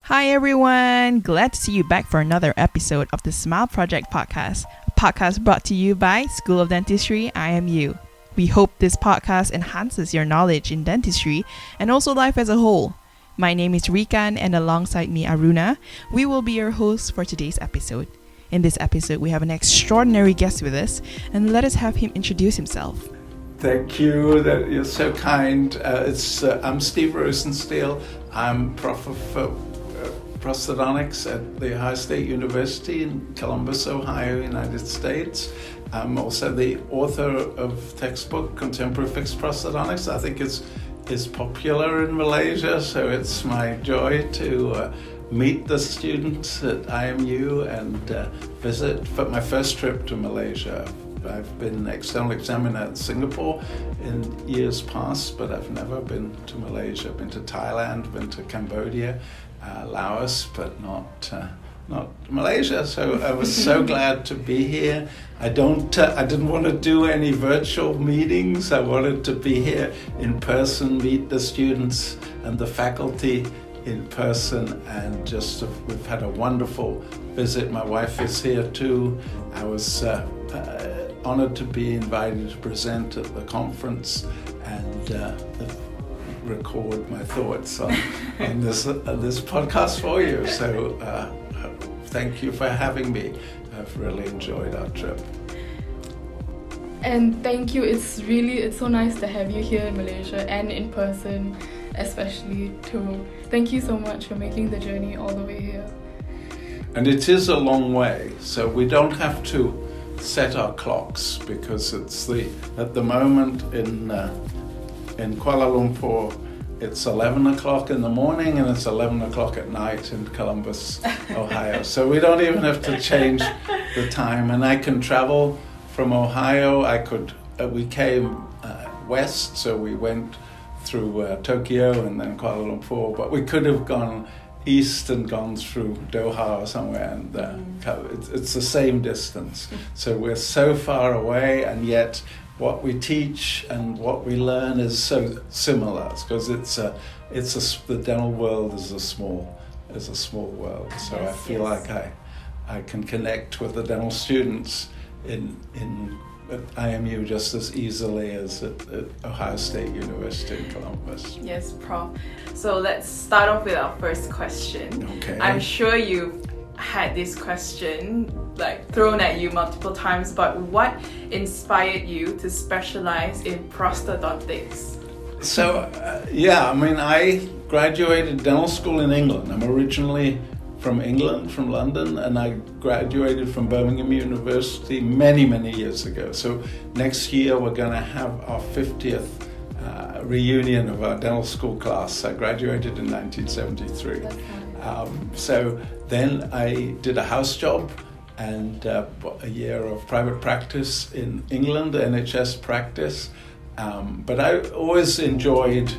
Hi everyone! Glad to see you back for another episode of the Smile Project podcast, a podcast brought to you by School of Dentistry, IMU. We hope this podcast enhances your knowledge in dentistry and also life as a whole. My name is Rikan and alongside me Aruna, we will be your hosts for today's episode. In this episode, we have an extraordinary guest with us, and let us have him introduce himself. Thank you, that you're so kind. I'm Steve Rosenstiel. I'm Prof of Prosthodontics at The Ohio State University in Columbus, Ohio, United States. I'm also the author of textbook Contemporary Fixed Prosthodontics. I think it's popular in Malaysia, so it's my joy to meet the students at IMU and visit for my first trip to Malaysia. I've been external examiner at Singapore in years past, but I've never been to Malaysia. I've been to Thailand, been to Cambodia, Laos, but not Malaysia. So I was so glad to be here. I didn't want to do any virtual meetings. I wanted to be here in person, meet the students and the faculty in person, and we've had a wonderful visit. My wife is here too. I was honored to be invited to present at the conference and record my thoughts on this podcast for you. So thank you for having me. I've really enjoyed our trip. And thank you. It's so nice to have you here in Malaysia and in person, especially too. Thank you so much for making the journey all the way here. And it is a long way, so we don't have to set our clocks, because at the moment in Kuala Lumpur it's 11 o'clock in the morning and it's 11 o'clock at night in Columbus, Ohio. So we don't even have to change the time, and I can travel from Ohio. We came west, so we went through Tokyo and then Kuala Lumpur, but we could have gone east and gone through Doha or somewhere, and it's the same distance. So we're so far away, and yet what we teach and what we learn is so similar, because the dental world is a small world. So I feel like I can connect with the dental students at IMU just as easily as at Ohio State University in Columbus. Yes, Prof. So let's start off with our first question. Okay. I'm sure you've had this question thrown at you multiple times, but what inspired you to specialize in prosthodontics? So, I graduated dental school in England. I'm originally from England, from London, and I graduated from Birmingham University many, many years ago. So next year we're going to have our 50th reunion of our dental school class. I graduated in 1973. So then I did a house job and a year of private practice in England, NHS practice. But I always enjoyed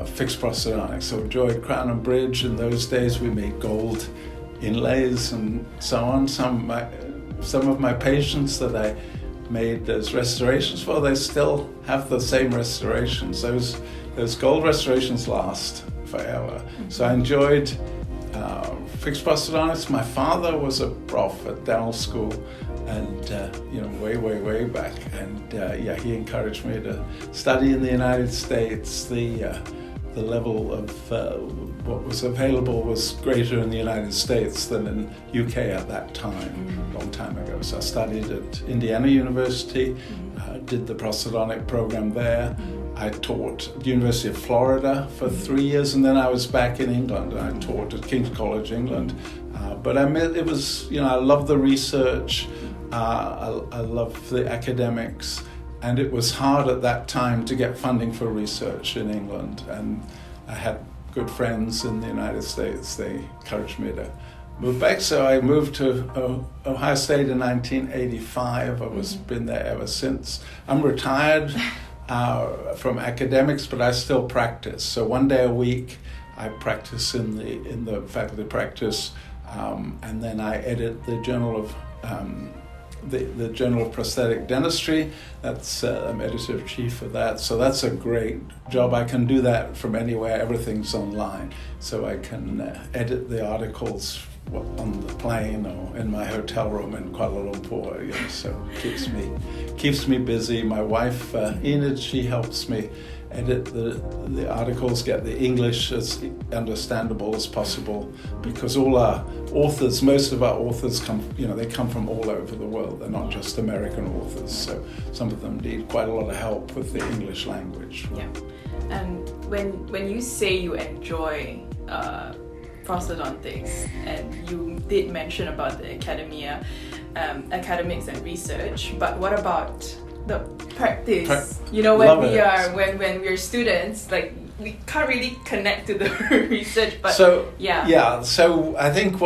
fixed prosthodontics. So enjoyed crown and bridge. In those days we made gold inlays and so on. Some of my patients that I made those restorations for, they still have the same restorations. Those gold restorations last forever. So I enjoyed fixed prosthodontics. My father was a prof at dental school, and way back, and he encouraged me to study in the United States. The level of what was available was greater in the United States than in UK at that time, a long time ago. So I studied at Indiana University, did the prosthodontic program there. I taught at the University of Florida for 3 years, and then I was back in England, and I taught at King's College, England. But I love the research, I love the academics, and it was hard at that time to get funding for research in England. And I had good friends in the United States. They encouraged me to move back. So I moved to Ohio State in 1985. Been there ever since. I'm retired from academics, but I still practice. So one day a week I practice in the faculty practice, and then I edit the Journal of the Journal of Prosthetic Dentistry. I'm editor-in-chief of that. So that's a great job. I can do that from anywhere. Everything's online. So I can edit the articles on the plane or in my hotel room in Kuala Lumpur. So it keeps me busy. My wife, Enid, she helps me edit the articles, get the English as understandable as possible, because all our authors, most of our authors they come from all over the world. They're not just American authors, so some of them need quite a lot of help with the English language. Yeah. And when you say you enjoy prosthodontics, and you did mention about the academics and research, but what about the practice? When we're students, like we can't really connect to the research, but so I think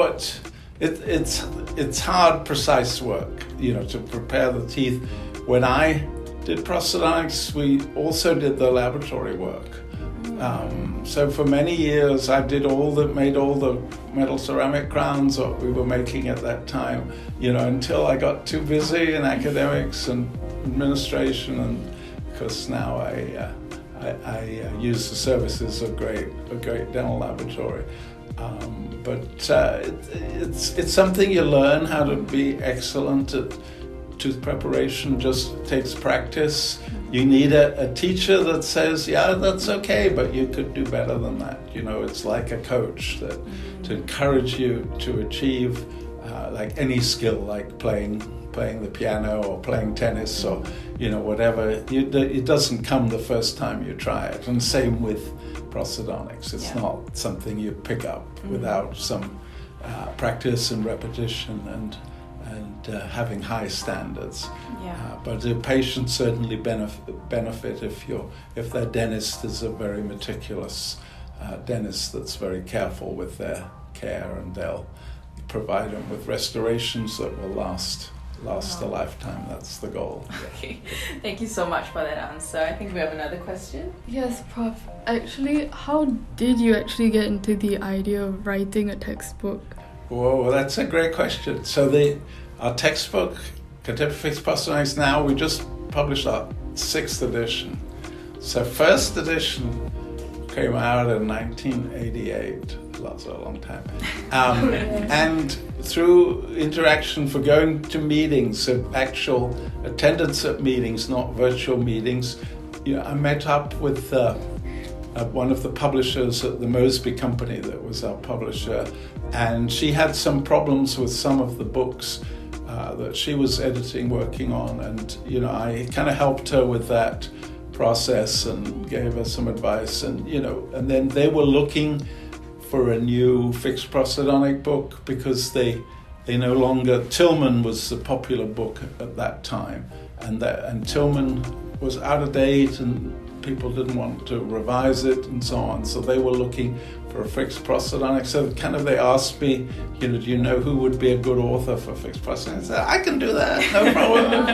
it's hard, precise work, to prepare the teeth. When I did prosthodontics, we also did the laboratory work. So for many years, I made all the metal ceramic crowns that we were making at that time, until I got too busy in academics and administration, and because now I use the services of a great dental laboratory. But it's something you learn how to be excellent at. Tooth preparation just takes practice. You need a teacher that says, yeah, that's okay, but you could do better than that. It's like a coach to encourage you to achieve like any skill, like playing the piano or playing tennis or whatever. It doesn't come the first time you try it. And same with prosthodontics. It's not something you pick up without some practice and repetition and having high standards. But the patients certainly benefit if their dentist is a very meticulous dentist that's very careful with their care, and they'll provide them with restorations that will last a lifetime. That's the goal. Okay. Thank you so much for that answer. I think we have another question. Yes, Prof. Actually, how did you actually get into the idea of writing a textbook? Whoa, that's a great question. So our textbook, Contemporary Fixed Prosthodontics, now we just published our 6th edition. So first edition came out in 1988. That's a long time. And through interaction for going to meetings, so actual attendance at meetings, not virtual meetings, I met up with one of the publishers at the Mosby Company that was our publisher, and she had some problems with some of the books that she was working on, and I kind of helped her with that process and gave her some advice, and then they were looking for a new fixed prosthodontic book because they no longer, Tillman was the popular book at that time, and Tillman was out of date and people didn't want to revise it and so on, so they were looking for a fixed prosthodontic. So they asked me, do you know who would be a good author for fixed prosthodontics? I said, I can do that, no problem.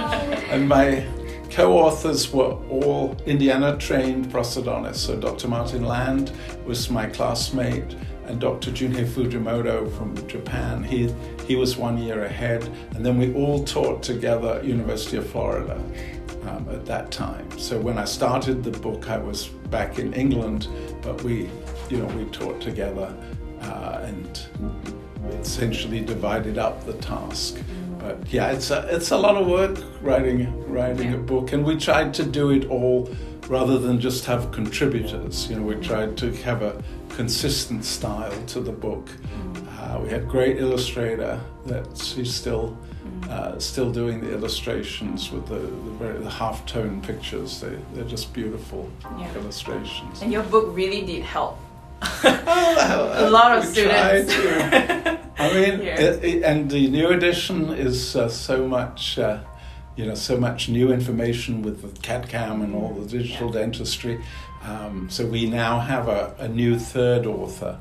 And my co-authors were all Indiana-trained prosthodontists. So Dr. Martin Land was my classmate, and Dr. Junhei Fujimoto from Japan, he was 1 year ahead. And then we all taught together at University of Florida at that time. So when I started the book, I was back in England, but we taught together and essentially divided up the task. But it's a lot of work writing a book, and we tried to do it all rather than just have contributors. We tried to have a consistent style to the book. We had a great illustrator that she's still doing the illustrations with the half-tone pictures. They're just beautiful illustrations. And your book really did help a lot of students. And the new edition is so much new information with the CAD/CAM and all the digital dentistry. So we now have a new third author,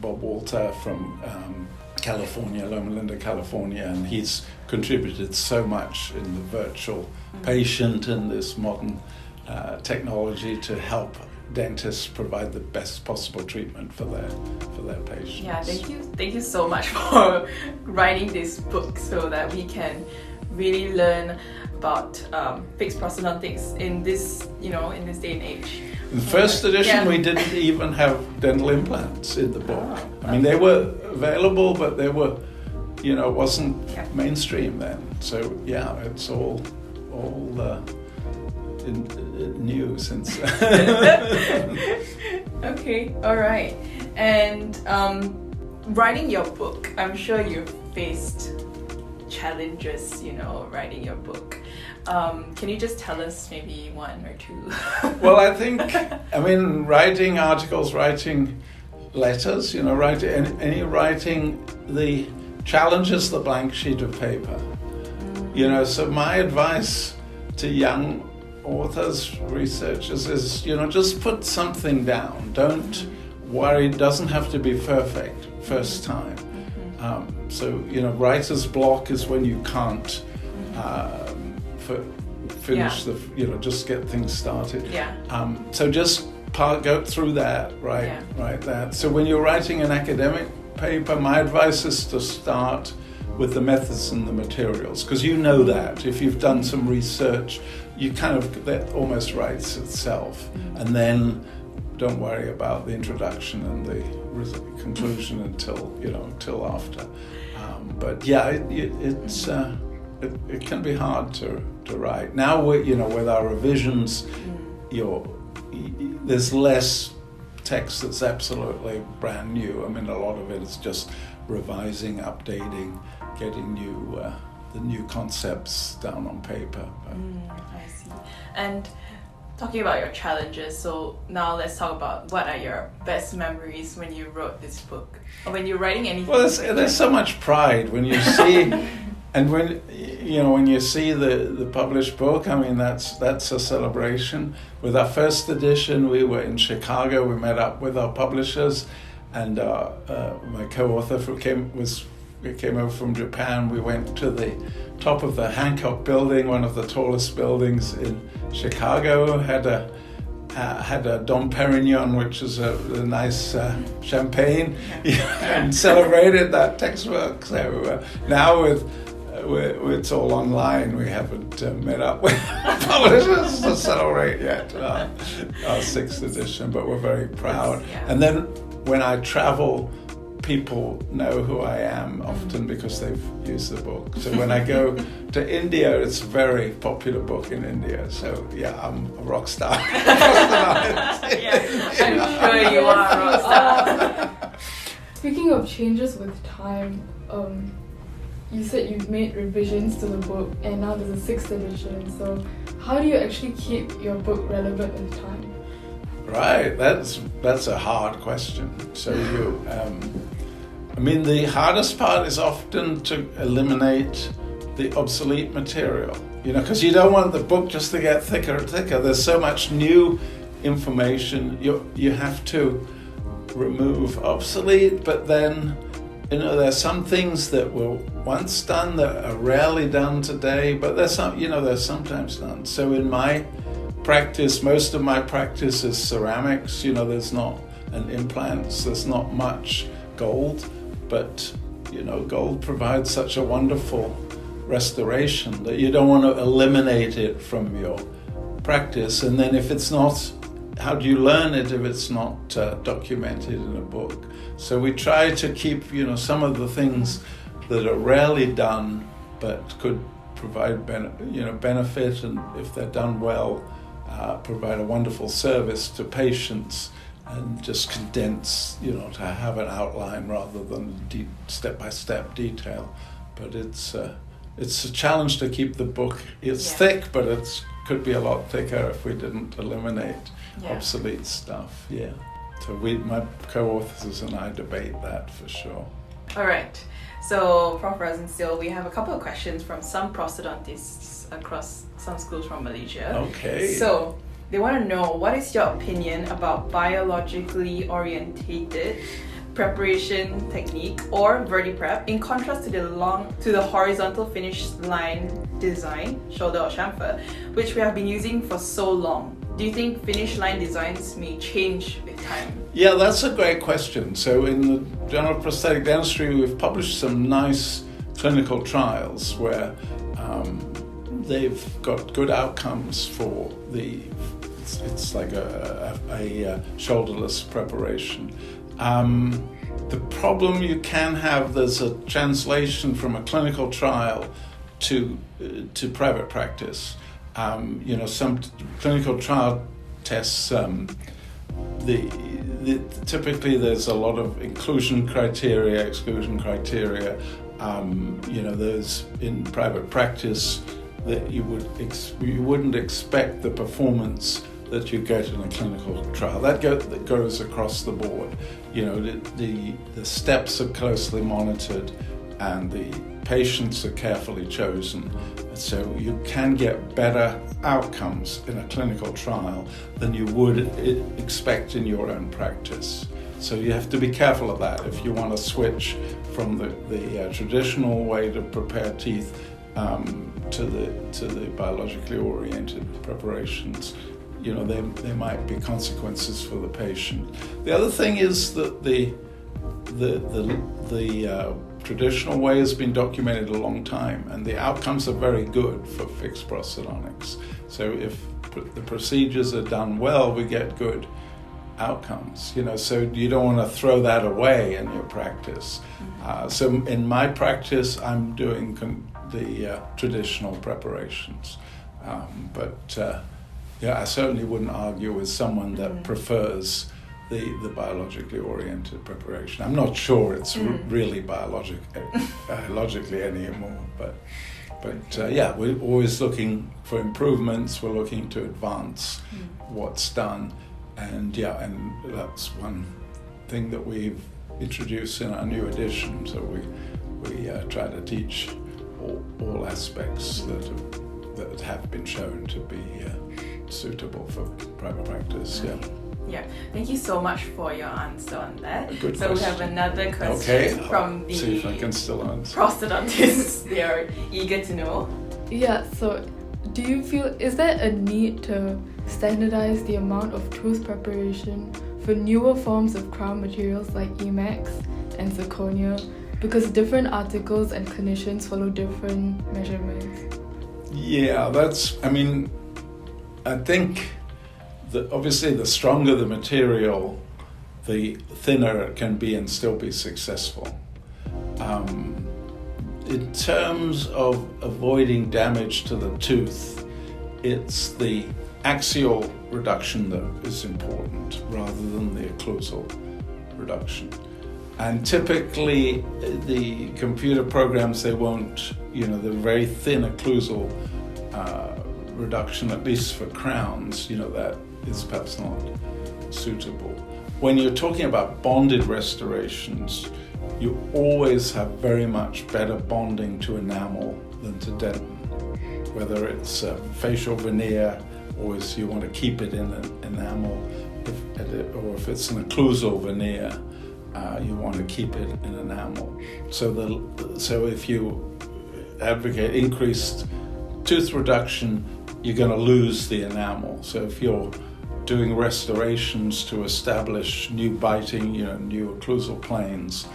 Bob Walter from California, Loma Linda, California, and he's contributed so much in the virtual patient and this modern technology to help dentists provide the best possible treatment for their patients. Yeah, thank you so much for writing this book so that we can really learn about fixed prosthodontics in this, in this day and age. In the first edition, we didn't even have dental implants in the book. I mean, they were available, but they were, it wasn't mainstream then. So yeah, it's all new since. Okay, all right. And writing your book, I'm sure you've faced challenges, writing your book. Can you just tell us maybe one or two? Well, I think, writing articles, writing letters, writing the challenges the blank sheet of paper. So my advice to young authors, researchers is, just put something down. Don't worry, it doesn't have to be perfect first time. Writer's block is when you can't finish just get things started. So just go through that, write that. So when you're writing an academic paper, my advice is to start with the methods and the materials, because that if you've done some research, that almost writes itself, and then don't worry about the introduction and the conclusion until after. But yeah, it can be hard to write. Now with our revisions, there's less text that's absolutely brand new. A lot of it is just revising, updating, getting the new concepts down on paper. I see. And talking about your challenges, so now let's talk about what are your best memories when you wrote this book, or when you're writing anything. Well, there's so much pride when you see, and when you see the published book. That's a celebration. With our first edition, we were in Chicago. We met up with our publishers, and my co-author came over from Japan. We went to the top of the Hancock Building, one of the tallest buildings in Chicago. Had a Dom Perignon, which is a nice champagne, and celebrated that textbook. So now it's all online. We haven't met up with publishers to celebrate yet our sixth edition, but we're very proud. And then when I travel, people know who I am often because they've used the book. So when I go to India, it's a very popular book in India. So yeah, I'm a rock star. I'm sure you are a rock star. Speaking of changes with time, you said you've made revisions to the book, and now there's a sixth edition. So how do you actually keep your book relevant with time? Right, that's a hard question. So the hardest part is often to eliminate the obsolete material, because you don't want the book just to get thicker and thicker. There's so much new information. You have to remove obsolete, but then there's some things that were once done that are rarely done today, but they're sometimes done. So in my practice, most of my practice is ceramics. There's not implants. There's not much gold, but gold provides such a wonderful restoration that you don't want to eliminate it from your practice. And then if it's not, how do you learn it if it's not documented in a book? So we try to keep some of the things that are rarely done but could provide benefit, and if they're done well, provide a wonderful service to patients, and just condense, to have an outline rather than step-by-step detail. But it's a challenge to keep the book. It's thick, but it could be a lot thicker if we didn't eliminate obsolete stuff. Yeah. So my co-authors and I debate that for sure. All right. So, Prof Rosenstiel, we have a couple of questions from some prosthodontists across some schools from Malaysia. Okay. So, they want to know, what is your opinion about biologically orientated preparation technique, or VertiPrep, in contrast to the horizontal finish line design, shoulder or chamfer, which we have been using for so long? Do you think finish line designs may change with time? Yeah, that's a great question. So in the Journal of Prosthetic Dentistry, we've published some nice clinical trials where they've got good outcomes for it's like a shoulderless preparation. The problem you can have, there's a translation from a clinical trial to private practice. Some clinical trial tests, typically there's a lot of inclusion criteria, exclusion criteria. There's in private practice that you wouldn't expect the performance that you get in a clinical trial. That goes across the board. The steps are closely monitored and the patients are carefully chosen. So you can get better outcomes in a clinical trial than you would expect in your own practice. So you have to be careful of that. If you want to switch from the traditional way to prepare teeth to the biologically oriented preparations, there might be consequences for the patient. The other thing is that the traditional way has been documented a long time, and the outcomes are very good for fixed prosthodontics. So if the procedures are done well, we get good outcomes. So you don't want to throw that away in your practice. So in my practice, I'm doing the traditional preparations, but I certainly wouldn't argue with someone that prefers the biologically oriented preparation. I'm not sure it's really biologically anymore, but we're always looking for improvements. We're looking to advance what's done, and that's one thing that we've introduced in our new edition. So we try to teach all aspects that have been shown to be suitable for private practice. Yeah, thank you so much for your answer on that. Good so question. We have another question from the see if I can still answer. prosthodontists. They are eager to know. Yeah, so do you feel, is there a need to standardize the amount of tooth preparation for newer forms of crown materials like Emax and zirconia, because different articles and clinicians follow different measurements? Yeah, I think that obviously the stronger the material, the thinner it can be and still be successful. In terms of avoiding damage to the tooth, it's the axial reduction that is important rather than the occlusal reduction. And typically the computer programs, they won't, the very thin occlusal reduction, at least for crowns, that is perhaps not suitable. When you're talking about bonded restorations, you always have very much better bonding to enamel than to dentin. Whether it's a facial veneer, or if you want to keep it in an enamel, or if it's an occlusal veneer, you want to keep it in enamel. So if you advocate increased tooth reduction, you're going to lose the enamel. So if you're doing restorations to establish new biting, new occlusal planes,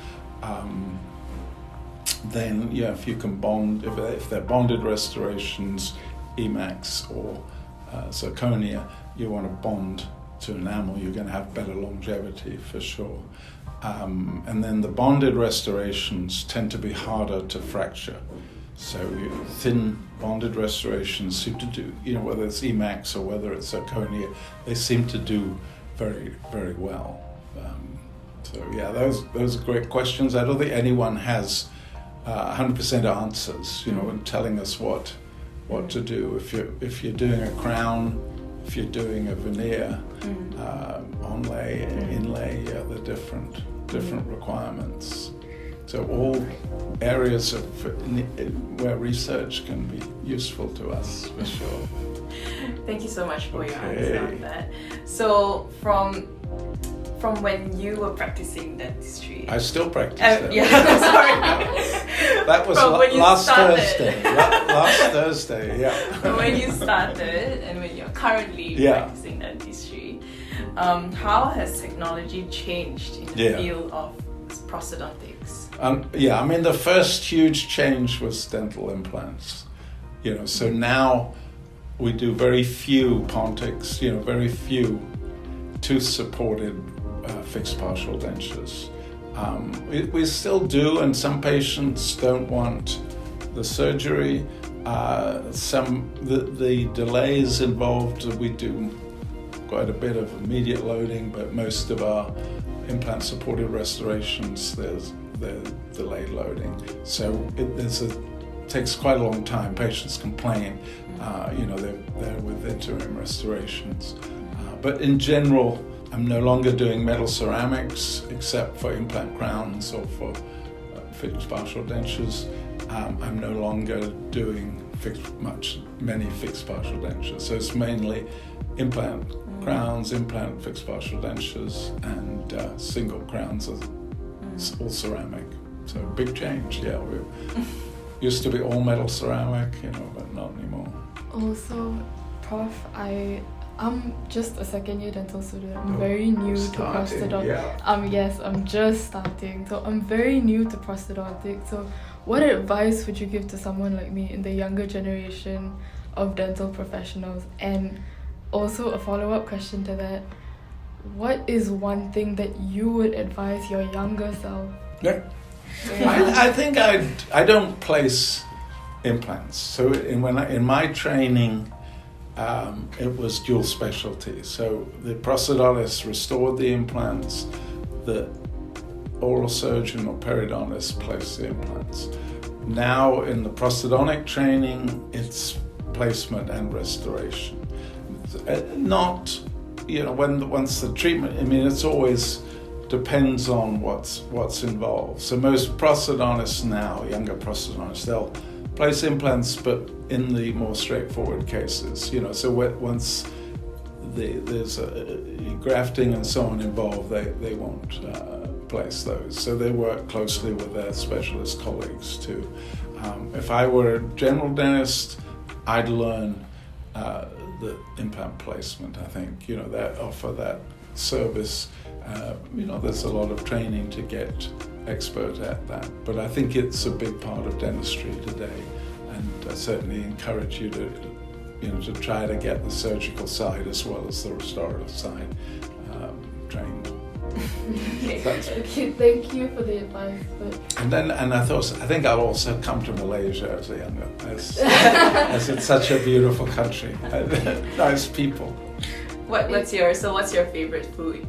then if you can bond, if they're bonded restorations, Emax or zirconia, you want to bond to enamel, you're going to have better longevity for sure. And then the bonded restorations tend to be harder to fracture. So thin bonded restorations seem to do, whether it's Emax or whether it's zirconia, they seem to do very, very well. Those are great questions. I don't think anyone has 100% answers, in telling us what to do. If you're doing a crown, if you're doing a veneer, onlay, inlay, they're different requirements. So all areas where research can be useful to us, for sure. Thank you so much for your answer on that. So from when you were practicing dentistry, I still practice that. Yeah, sorry. That was last Thursday. Last Thursday, yeah. From when you started and when you're currently practicing dentistry, how has technology changed in the field of prosthodontics? The first huge change was dental implants. So now we do very few pontics, very few tooth-supported fixed partial dentures. We still do, and some patients don't want the surgery. The delays involved, we do quite a bit of immediate loading, but most of our implant-supported restorations, there's delayed loading. So it takes quite a long time. Patients complain, they're with interim restorations. But in general, I'm no longer doing metal ceramics except for implant crowns or for fixed partial dentures. I'm no longer doing many fixed partial dentures. So it's mainly implant crowns, implant fixed partial dentures, and single crowns are all ceramic. So big change, yeah. We used to be all metal ceramic, but not anymore. Also, Prof, I'm just a second year dental student. I'm very new to prosthodontics. Yeah. Yes, I'm just starting. So I'm very new to prosthodontics. So what advice would you give to someone like me in the younger generation of dental professionals? And also a follow-up question to that, what is one thing that you would advise your younger self? Yeah. I think I don't place implants. So in my training, it was dual specialty. So the prosthodontist restored the implants, the oral surgeon or periodontist placed the implants. Now in the prosthodontic training, it's placement and restoration. Not, once the treatment, it's always depends on what's involved. So most prosthodontists now, younger prosthodontists, they'll place implants, but in the more straightforward cases, so once there's grafting and so on involved, they won't place those. So they work closely with their specialist colleagues too. If I were a general dentist, I'd learn the implant placement. I think that offer that service. There's a lot of training to get expert at that, but I think it's a big part of dentistry today, and I certainly encourage you to try to get the surgical side as well as the restorative side trained. Okay, thank you for the advice. And I think I'll also come to Malaysia as a younger, as it's such a beautiful country, nice people. What's your favorite food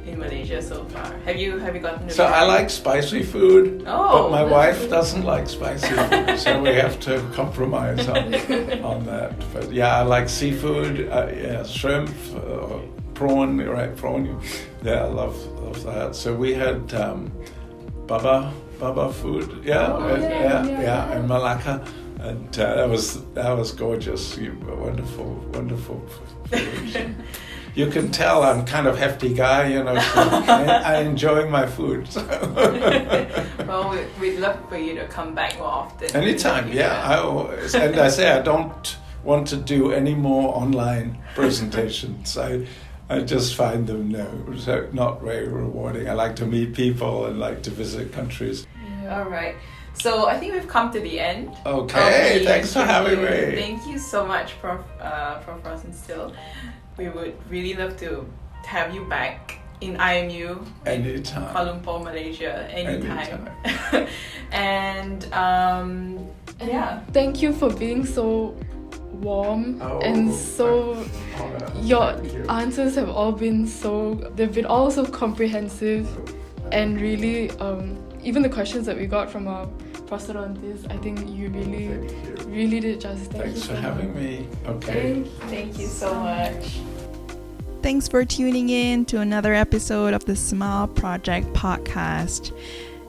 in Malaysia so far? Have you gotten to So I like spicy food, but my wife good. doesn't like spicy food, so we have to compromise on that. But yeah, I like seafood, shrimp, prawn, right? Prawn. Yeah, I love that. So we had baba food, in Malacca, and that was gorgeous. Wonderful food. You can tell I'm kind of hefty guy, so I enjoy my food. So. Well, we'd love for you to come back more often. Anytime, and I say I don't want to do any more online presentations. I just find them not very rewarding. I like to meet people and like to visit countries. Yeah. All right. So I think we've come to the end. Okay, thanks for having me. Thank you so much, Prof Rosenstiel. We would really love to have you back in IMU. Anytime. Kuala Lumpur, Malaysia, anytime. And thank you for being so warm and so your answers have all been they've been all so comprehensive, and really even the questions that we got from our prosthodontist, I think you really did justice. Thanks for having me. Okay. Thank you so much. Thanks for tuning in to another episode of the Smile Project podcast.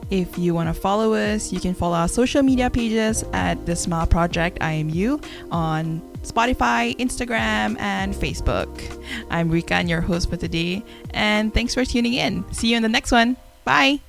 If you want to follow us, you can follow our social media pages at the Smile Project IMU on Spotify, Instagram, and Facebook. I'm Rika, your host for today, and thanks for tuning in. See you in the next one. Bye.